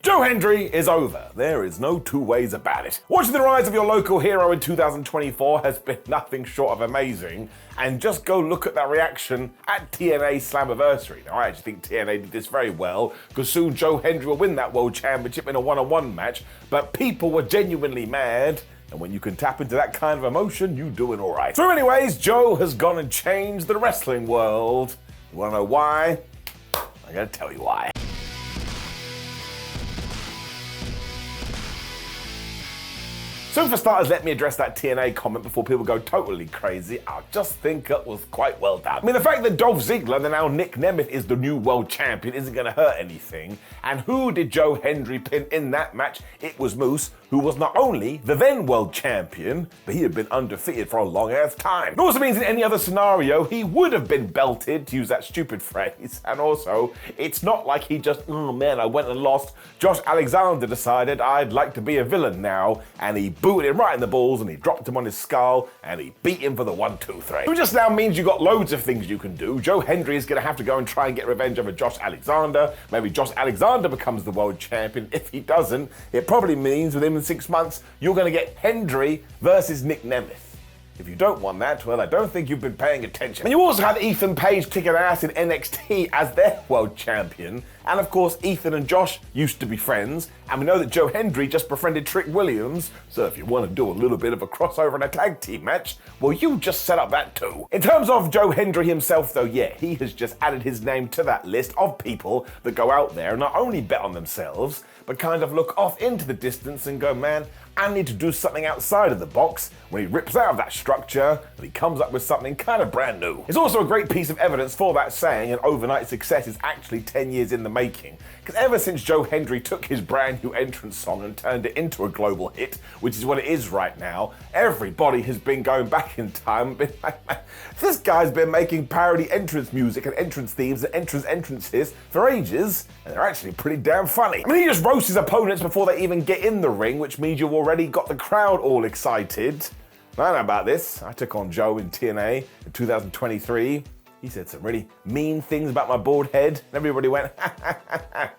Joe Hendry is over. There is no two ways about it. Watching the rise of your local hero in 2024 has been nothing short of amazing, and just go look at that reaction at TNA Slammiversary. Now, I actually think TNA did this very well, because soon Joe Hendry will win that World Championship in a one-on-one match, but people were genuinely mad. And when you can tap into that kind of emotion, you're doing all right. So anyways, Joe has gone and changed the wrestling world. You wanna know why? I'm gonna tell you why. So for starters, let me address that TNA comment before people go totally crazy. I just think it was quite well done. I mean, the fact that Dolph Ziggler, the now Nick Nemeth, is the new world champion isn't going to hurt anything. And who did Joe Hendry pin in that match? It was Moose, who was not only the then world champion, but he had been undefeated for a long ass time. It also means in any other scenario, he would have been belted, to use that stupid phrase. And also, it's not like he just, oh man, I went and lost. Josh Alexander decided I'd like to be a villain now, and he booted him right in the balls, and he dropped him on his skull, and he beat him for the 1, 2, 3. It just now means you got loads of things you can do. Joe Hendry is going to have to go and try and get revenge over Josh Alexander. Maybe Josh Alexander becomes the world champion. If he doesn't, it probably means within 6 months, you're going to get Hendry versus Nick Nemeth. If you don't want that, well, I don't think you've been paying attention. And you also had Ethan Page kicking ass in NXT as their world champion. And of course, Ethan and Josh used to be friends. And we know that Joe Hendry just befriended Trick Williams. So if you want to do a little bit of a crossover in a tag team match, well, you just set up that too. In terms of Joe Hendry himself, though, yeah, he has just added his name to that list of people that go out there and not only bet on themselves, but kind of look off into the distance and go, man, I need to do something outside of the box. When he rips out of that structure, and he comes up with something kind of brand new. It's also a great piece of evidence for that saying, an overnight success is actually 10 years in the making. Because ever since Joe Hendry took his brand new entrance song and turned it into a global hit, which is what it is right now, everybody has been going back in time and been like, man, this guy's been making parody entrance music and entrance themes and entrances for ages, and they're actually pretty damn funny. I mean, he just roasts his opponents before they even get in the ring, which means you've already got the crowd all excited. I know about this. I took on Joe in TNA in 2023. He said some really mean things about my bald head, and everybody went, ha ha ha ha.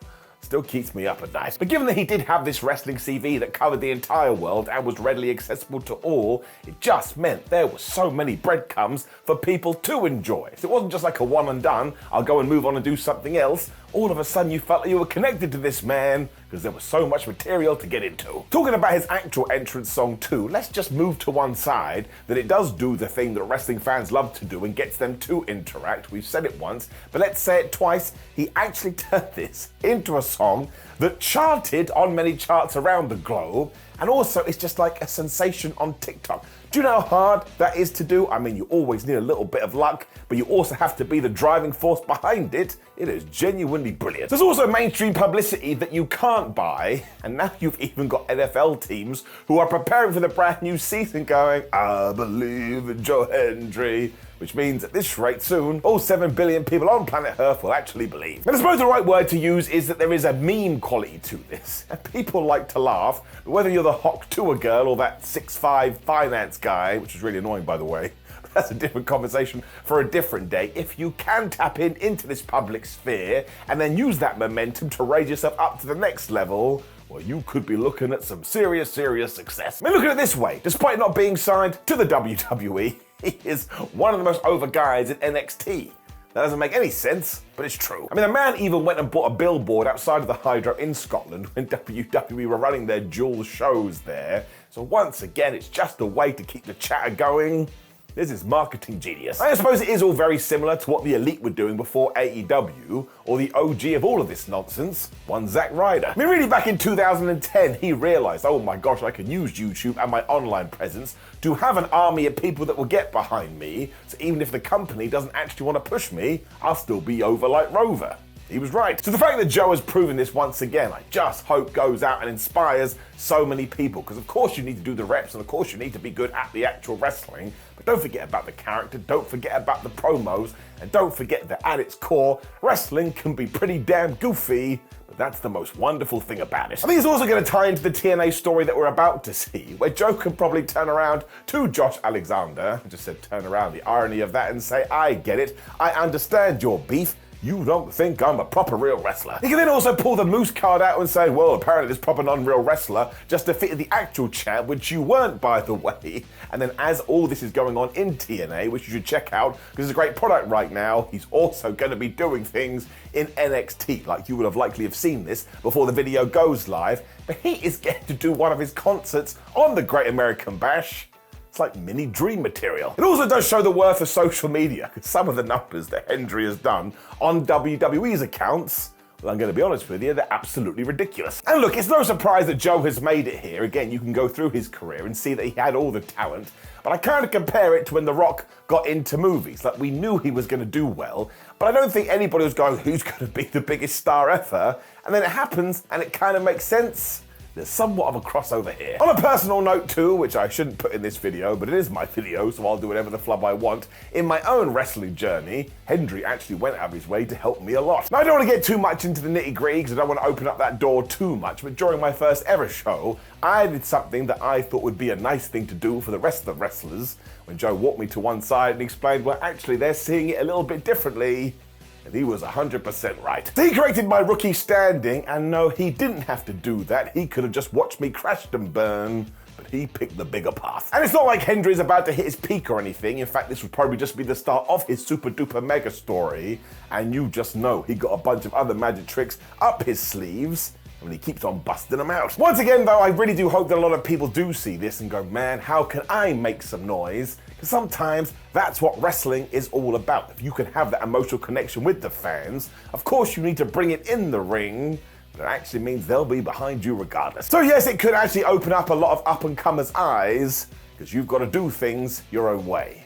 Still keeps me up at night. But given that he did have this wrestling CV that covered the entire world and was readily accessible to all, it just meant there were so many breadcrumbs for people to enjoy. So it wasn't just like a one and done, I'll go and move on and do something else. All of a sudden you felt like you were connected to this man because there was so much material to get into. Talking about his actual entrance song too, let's just move to one side that it does do the thing that wrestling fans love to do and gets them to interact. We've said it once, but let's say it twice. He actually turned this into a song that charted on many charts around the globe, and also it's just like a sensation on TikTok. Do you know how hard that is to do? I mean, you always need a little bit of luck, but you also have to be the driving force behind it. It is genuinely brilliant. There's also mainstream publicity that you can't buy, and now you've even got NFL teams who are preparing for the brand new season going, I believe in Joe Hendry, which means at this rate soon, all 7 billion people on planet Earth will actually believe. And I suppose the right word to use is that there is a meme quality to this. And people like to laugh, but whether you're the Hawk Tour girl or that 6'5" finance guy, which is really annoying by the way, but that's a different conversation for a different day. If you can tap into this public sphere and then use that momentum to raise yourself up to the next level, well, you could be looking at some serious success. I mean, look at it this way. Despite not being signed to the WWE, he is one of the most over guys in NXT. That doesn't make any sense, but it's true. I mean, the man even went and bought a billboard outside of the Hydro in Scotland when WWE were running their dual shows there. So once again, it's just a way to keep the chatter going. This is marketing genius. I suppose it is all very similar to what the Elite were doing before AEW, or the OG of all of this nonsense, one Zack Ryder. I mean, really back in 2010, he realized, oh my gosh, I can use YouTube and my online presence to have an army of people that will get behind me, so even if the company doesn't actually want to push me, I'll still be over like Rover. He was right. So the fact that Joe has proven this once again, I just hope goes out and inspires so many people. Because of course you need to do the reps, and of course you need to be good at the actual wrestling. But don't forget about the character, don't forget about the promos, and don't forget that at its core, wrestling can be pretty damn goofy, but that's the most wonderful thing about it. I think it's also going to tie into the TNA story that we're about to see, where Joe can probably turn around to Josh Alexander, I just said turn around, the irony of that, and say, I get it, I understand your beef, you don't think I'm a proper real wrestler. He can then also pull the moose card out and say, well, apparently this proper non-real wrestler just defeated the actual champ, which you weren't, by the way. And then as all this is going on in TNA, which you should check out because it's a great product right now, he's also going to be doing things in NXT. Like, you would have likely have seen this before the video goes live, but he is getting to do one of his concerts on the Great American Bash. It's like mini dream material. It also does show the worth of social media, because some of the numbers that Hendry has done on WWE's accounts, well, I'm going to be honest with you, they're absolutely ridiculous. And look, it's no surprise that Joe has made it here. Again, you can go through his career and see that he had all the talent, but I kind of compare it to when The Rock got into movies. Like, we knew he was going to do well, but I don't think anybody was going, who's going to be the biggest star ever? And then it happens, and it kind of makes sense. There's somewhat of a crossover here. On a personal note too, which I shouldn't put in this video, but it is my video, so I'll do whatever the flub I want. In my own wrestling journey, Hendry actually went out of his way to help me a lot. Now, I don't want to get too much into the nitty-gritty because I don't want to open up that door too much, but during my first ever show, I did something that I thought would be a nice thing to do for the rest of the wrestlers. When Joe walked me to one side and explained, well, actually, they're seeing it a little bit differently. And he was 100% right. So he corrected my rookie standing, and no, he didn't have to do that. He could have just watched me crash and burn, but he picked the bigger path. And it's not like Hendry is about to hit his peak or anything. In fact, this would probably just be the start of his super duper mega story. And you just know he got a bunch of other magic tricks up his sleeves, and he keeps on busting them out. Once again, though, I really do hope that a lot of people do see this and go, man, how can I make some noise? Because sometimes that's what wrestling is all about. If you can have that emotional connection with the fans, of course you need to bring it in the ring, but it actually means they'll be behind you regardless. So yes, it could actually open up a lot of up-and-comers' eyes, because you've got to do things your own way.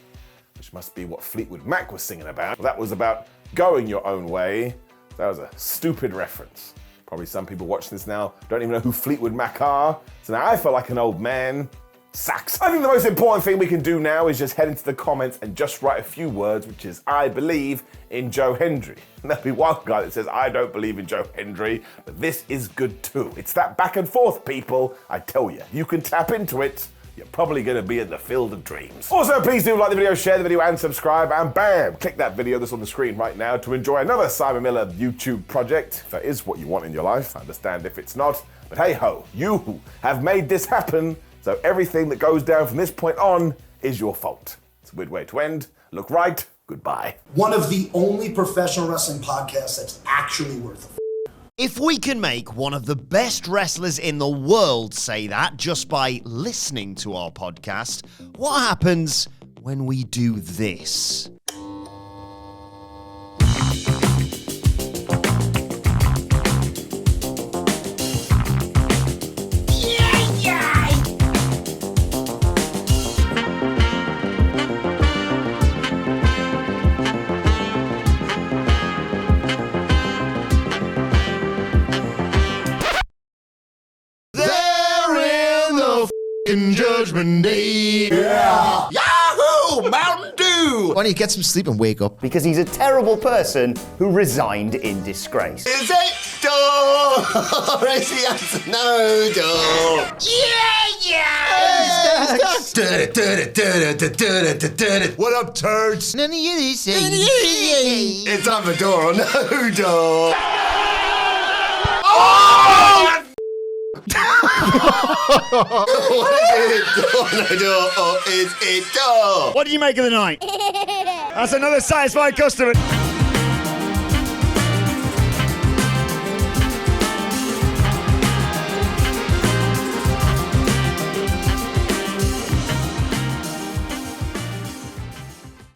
Which must be what Fleetwood Mac was singing about. That was about going your own way. That was a stupid reference. Probably some people watching this now don't even know who Fleetwood Mac are, so now I feel like an old man. Sucks. I think the most important thing we can do now is just head into the comments and just write a few words, which is, I believe in Joe Hendry. And there'll be one guy that says, I don't believe in Joe Hendry, but this is good too. It's that back and forth, people. I tell you, you can tap into it. You're probably going to be in the field of dreams. Also, please do like the video, share the video, and subscribe, and bam, click that video that's on the screen right now to enjoy another Simon Miller YouTube project. If that is what you want in your life, I understand if it's not, but hey ho, you have made this happen. So everything that goes down from this point on is your fault. It's a weird way to end. Look right, goodbye. One of the only professional wrestling podcasts that's actually worth it. If we can make one of the best wrestlers in the world say that just by listening to our podcast, what happens when we do this? Judgment Day. Yeah. Yahoo! Mountain Dew! Why don't you get some sleep and wake up? Because he's a terrible person who resigned in disgrace. Is it door? Or is the answer no door? What up, turds? None of you this. It's on the door or no door. Oh! What is it? Door, no door, or is it door? What do you make of the night? That's another satisfied customer.